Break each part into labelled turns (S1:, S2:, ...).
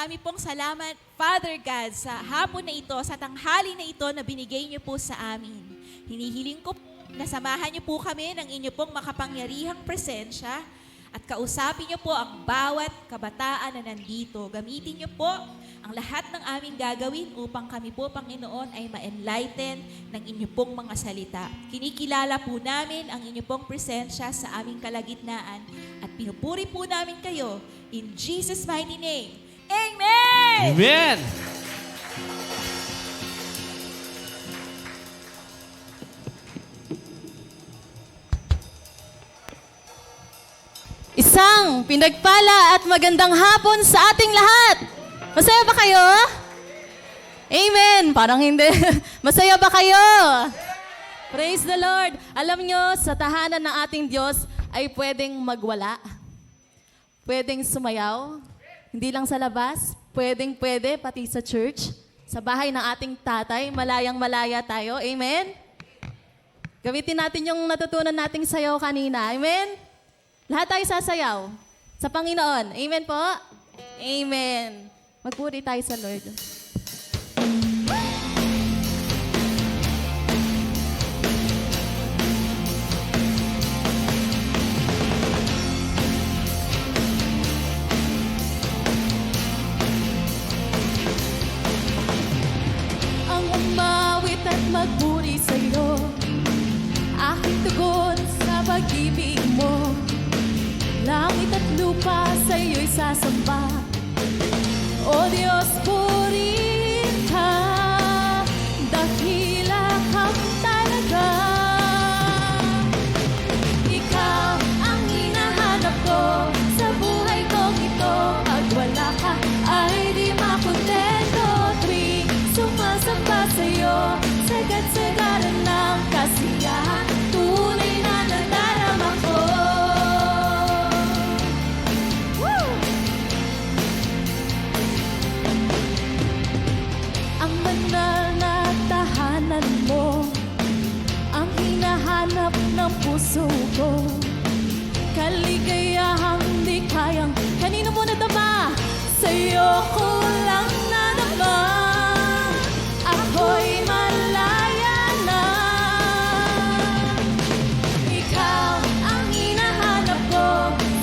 S1: marami pong salamat, Father God, sa hapon na ito, sa tanghali na ito na binigay niyo po sa amin. Hinihiling ko po na samahan niyo po kami ng inyo pong makapangyarihang presensya at kausapin niyo po ang bawat kabataan na nandito. Gamitin niyo po ang lahat ng aming gagawin upang kami po, Panginoon, ay ma-enlighten ng inyo pong mga salita. Kinikilala po namin ang inyo pong presensya sa aming kalagitnaan at pinupuri po namin kayo in Jesus' mighty name. Amen!
S2: Amen!
S3: Isang pinagpala at magandang hapon sa ating lahat. Masaya ba kayo? Amen! Parang hindi. Masaya ba kayo? Praise the Lord! Alam nyo, sa tahanan ng ating Diyos ay pwedeng magwala. Pwedeng sumayaw. Hindi lang sa labas. Pwede, pati sa church. Sa bahay ng ating tatay, malayang-malaya tayo. Amen? Gamitin natin yung natutunan nating sayaw kanina. Amen? Lahat tayo sasayaw sa Panginoon. Amen po? Amen. Magpuri tayo sa Lord. Ang umawit at magpuri sa'yo, aking tugon sa pag-ibig mo. Langit at lupa sa'yo'y sasamba. O Diyos, purihin ka, dakila ka talaga. Ikaw ang hinahanap ko sa buhay kong ito. Pag wala ka ay di makontento. Tuwing sumasamba sa'yo, sagad-sagaran ng kasiyahan. Tunay na nadarama ko. Ang banal na tahanan mo, ang hinahanap ng puso ko. Kaligayahang di kayang kanino mo nadama, sa'yo ko lang nadama. Ako'y malaya na. Ikaw ang hinahanap ko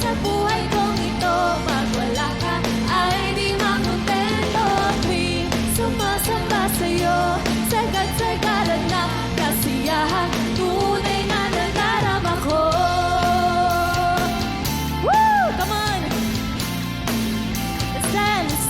S3: sa buhay kong ito. Pag wala ka ay di makontento. Tuwing sumasamba sa'yo, sagad-sagaran ng kasiyahan. Tunay na nadarama ko. Woo! Come on! Let's dance!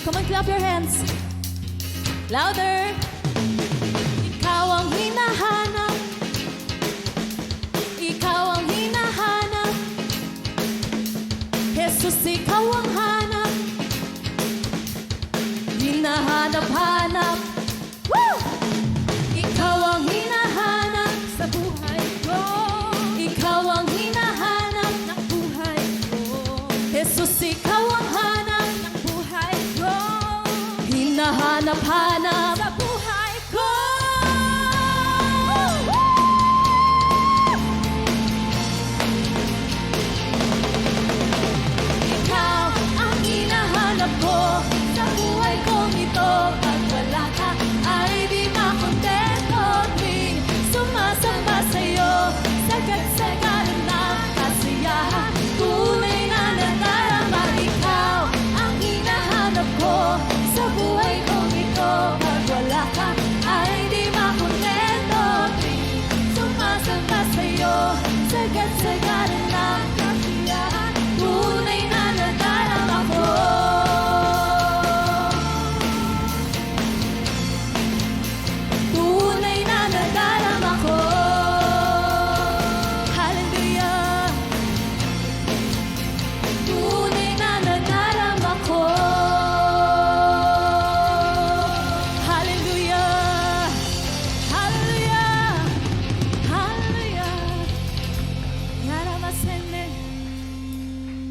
S3: Come on, clap your hands. Louder. Ikaw ang hinahanap. Ikaw ang hinahanap. Jesus, ikaw ang hanap. Hinahanap-hanap. Woo! Ikaw ang hinahanap sa buhay ko. Ikaw ang hinahanap ng buhay ko. Jesus, ikaw ang hanap ng buhay ko. Hinahanap-hanap sa buhay ko. Ikaw ang hinahanap ko sa buhay kong ito. Pag wala ka ay di makontento. Tuwing sumasamba sa'yo, sagad-sagaran ng kasiyahan. Tunay na nadarama. Ikaw ang hinahanap ko sa buhay kong ito. Pag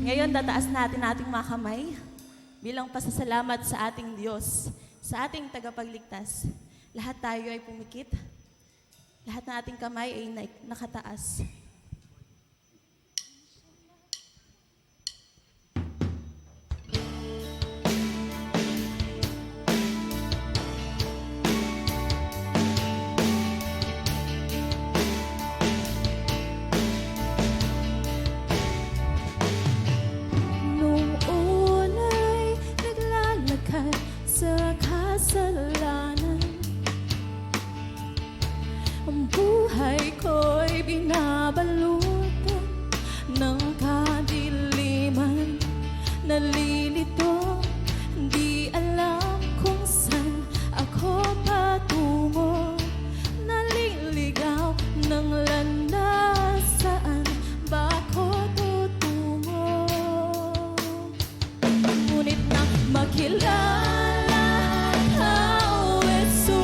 S3: Ngayon, tataas natin ating mga kamay bilang pasasalamat sa ating Diyos, sa ating tagapagligtas. Lahat tayo ay pumikit. Lahat ng ating kamay ay nakataas.
S2: Nung una'y naglalakad sa kasalanan, ang buhay ko'y binabalutan ng kadiliman. Nalilito, di alam kung saan ako patungo. Naliligaw ng landas, saan ba ako tutungo? Ngunit nang makilala ang Jesus,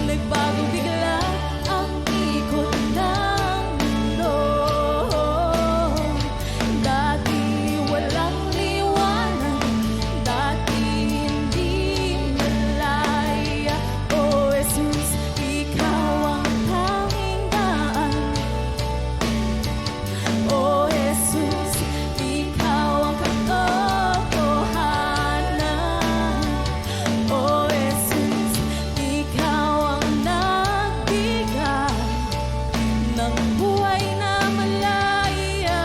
S2: nagbago bigla ang ikot ng mundo. Dati walang liwanag, dati hindi malaya. O Jesus, ikaw ang tanging daan. O Jesus, ikaw ang katotohanan. O Jesus, ikaw ang nagbigay ng buhay na malaya.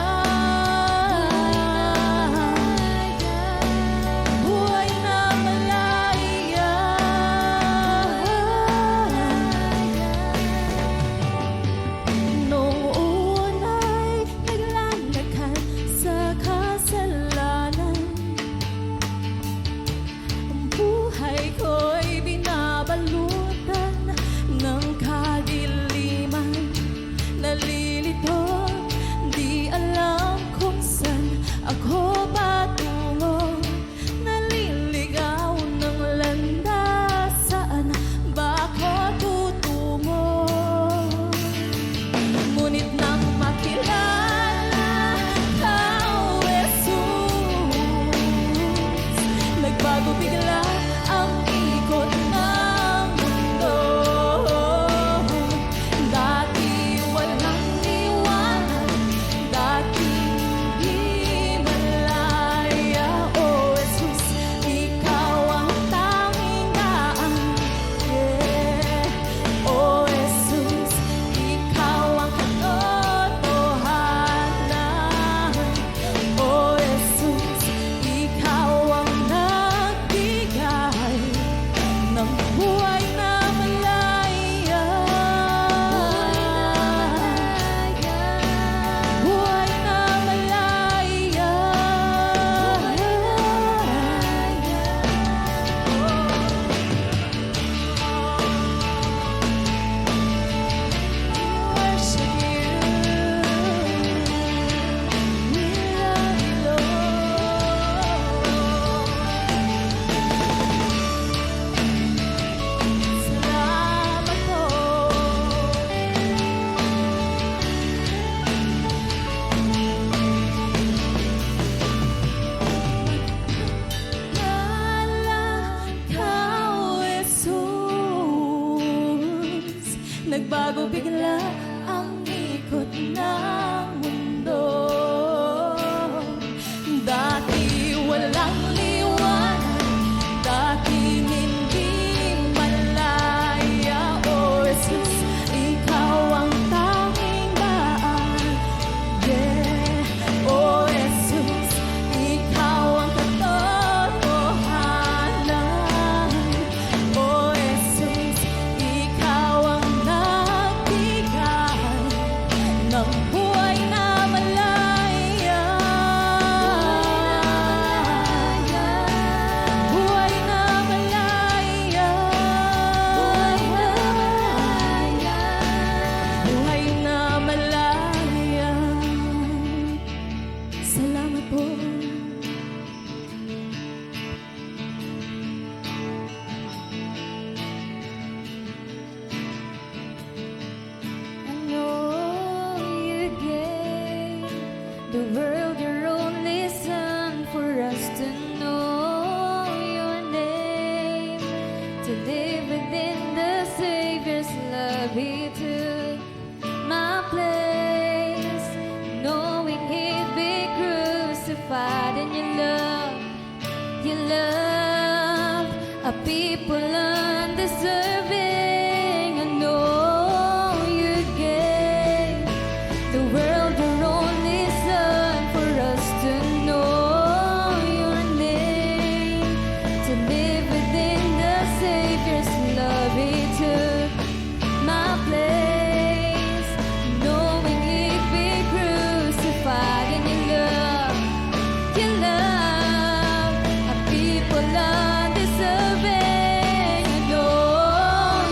S2: Buhay na malaya. Nung una'y naglalakad sa kasalanan, ang buhay ko'y binabalutan ng kadiliman. Nalilito, di alam kung saan ako patungo. Naliligaw ng landas, saan ba ako tutungo? Ngunit nang makilala ka, O Jesus, nagbago bigla ang ikot ng mundo. Dati walang liwanag, dati hindi malaya. O Jesus, ikaw ang tanging daan. Yeah. O Jesus, ikaw ang katotohanan. O Jesus, ikaw ang nagbigay ng buhay na malaya. Buhay na malaya. Worship you. We love you, Lord. Salamat po. Ka, O Jesus, nagbago bigla ang ikot ng mundo. Dati walang liwanag, dati hindi malaya. O Jesus, ikaw ang tanging daan. Yeah. O Jesus, ikaw ang katotohanan. O Jesus, ikaw ang nagbigay ng buhay na malaya. Buhay na malaya. Buhay na malaya. Salamat po. I know you the world your only Son, for us to know your name, to live within the Savior's love. He took my place, knowing he'd be crucified. And you love a people undeserving. I know you gave the world your only Son, for us to know your name, to live within the Savior's love. He took my place, knowing he'd be crucified. And you love a people undeserving. I know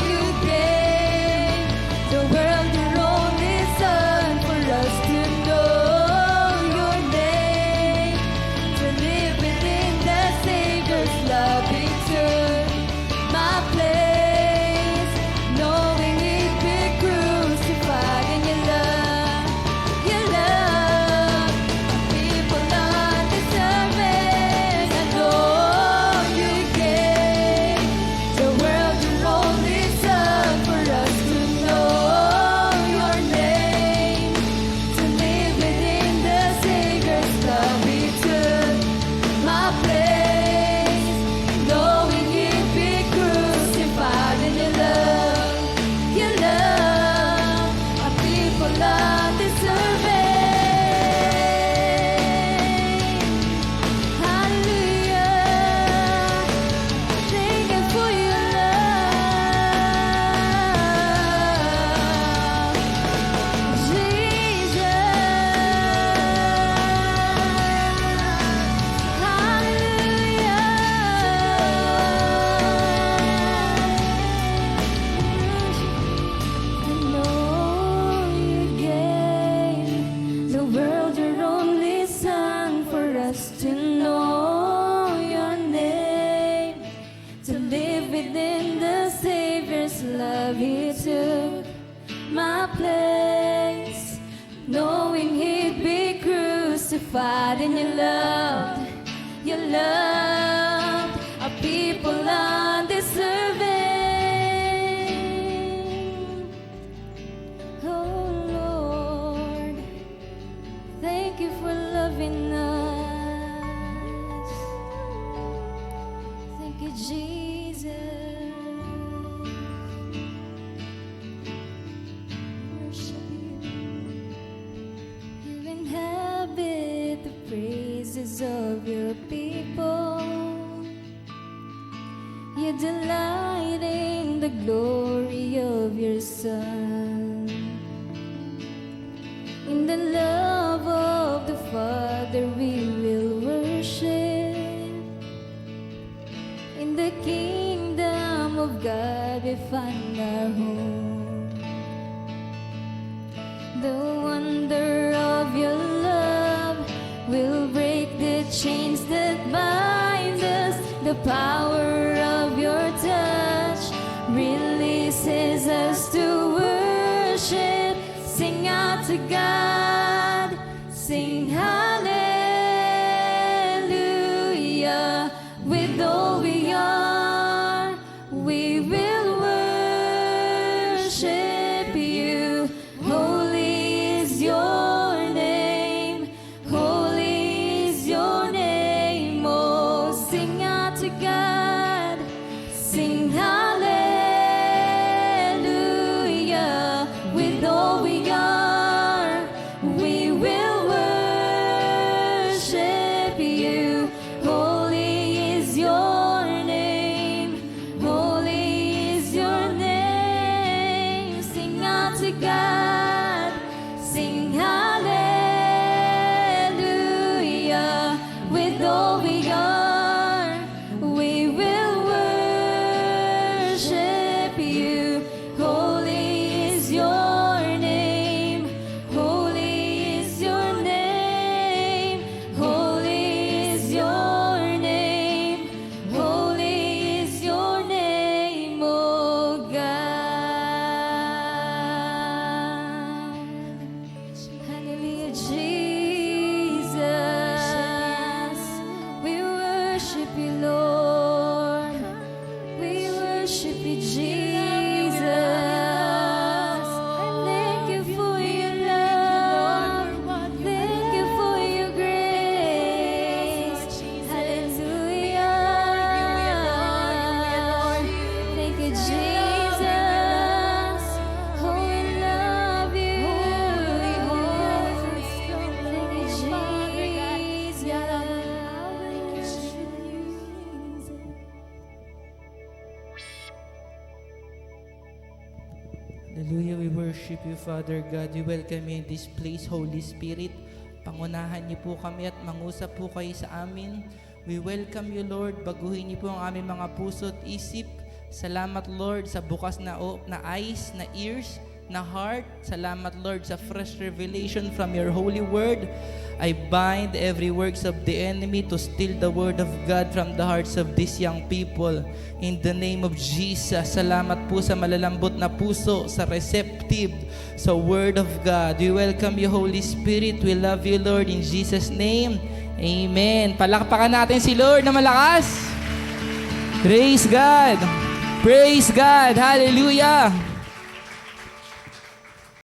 S2: you gave the world your only Son, for us to know your name, to live within the Savior's love. He took my place, knowing he'd be crucified. And you love people undeserving. I know you gave the world your only Son, for us to know your name, to live within the Savior's love. He took my place, knowing he'd be crucified. And you love a people undeserving. Hallelujah, thank you for your love, Jesus. Hallelujah. I know you gave the world your only Son, for us to know your name, to live within the Savior's love. He took my place, knowing he'd be crucified. And you loved a people undeserving. Oh Lord, thank you for loving us. Thank you, Jesus. Worship you. You inhabit the praises of your people. You delight in the glory of your Son. In the love of the Father we will worship. In the kingdom of God we find our home. The wonder of your love will break the chains that bind us. The power of your touch releases us to worship. Sing out to God, sing hallelujah. With all we are, we will worship you. Holy is your name, holy is your name. Oh, sing out to God, sing hallelujah. With all we are, we will worship
S4: worship you, Father God. We welcome you in this place, Holy Spirit. Pangunahan niyo po kami at mangusap po kayo sa amin. We welcome you, Lord. Baguhin niyo po ang aming mga puso at isip. Salamat, Lord, sa bukas na eyes, na ears, na heart. Salamat, Lord, sa fresh revelation from your holy word. I bind every works of the enemy to steal the word of God from the hearts of these young people. In the name of Jesus, salamat po sa malalambot na puso, sa receptive, sa word of God. We welcome you, Holy Spirit. We love you, Lord, in Jesus' name. Amen. Palakpakan natin si Lord na malakas. Praise God. Praise God. Hallelujah.